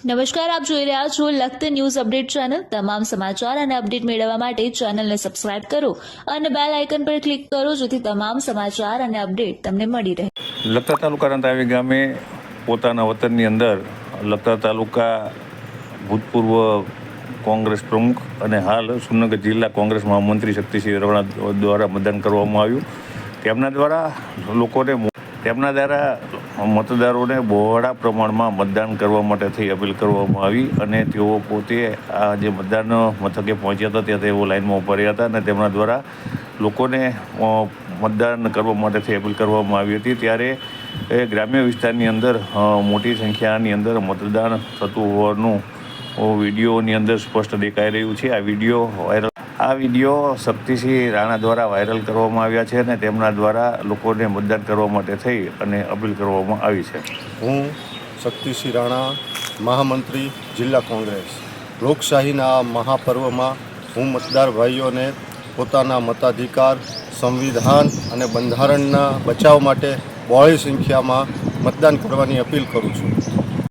નમસ્કાર, આપ જોઈ રહ્યા છો લખત ન્યૂઝ અપડેટ ચેનલ। તમામ સમાચાર અને અપડેટ મેળવવા માટે ચેનલને સબસ્ક્રાઇબ કરો અને બેલ આઇકન પર ક્લિક કરો જેથી તમામ સમાચાર અને અપડેટ તમને મળી રહે। લખતર તાલુકાના તાવી ગામે પોતાના વતનની અંદર લખતર તાલુકા ભૂતપૂર્વ કોંગ્રેસ પ્રમુખ અને હાલ સુરનગર જિલ્લા કોંગ્રેસ મહામંત્રી શક્તિસિંહ રવાણા દ્વારા મતદાન કરવામાં આવ્યું। તેમના દ્વારા મતદારોને બહોળા પ્રમાણમાં મતદાન કરવા માટે થઈ અપીલ કરવામાં આવી અને તેઓ પોતે આ જે મતદાન મથકે પહોંચ્યા હતા ત્યાં તેઓ લાઇનમાં ઊભા રહ્યા હતા અને તેમના દ્વારા લોકોને મતદાન કરવા માટે થઈ અપીલ કરવામાં આવી હતી। ત્યારે ગ્રામ્ય વિસ્તારની અંદર મોટી સંખ્યાની અંદર મતદાન થતું હોવાનું વિડીયોની અંદર સ્પષ્ટ દેખાઈ રહ્યું છે। આ વિડીયો શક્તિસિંહ રાણા દ્વારા વાયરલ કરવામાં આવ્યા છે અને તેમના દ્વારા લોકોને મતદાન કરવા માટે થઈ અને અપીલ કરવામાં આવી છે। હું શક્તિસિંહ રાણા, મહામંત્રી જિલ્લા કોંગ્રેસ। લોકશાહીના આ મહાપર્વમાં હું મતદાર ભાઈઓને પોતાના મતાધિકાર, સંવિધાન અને બંધારણના બચાવ માટે બહોળી સંખ્યામાં મતદાન કરવાની અપીલ કરું છું।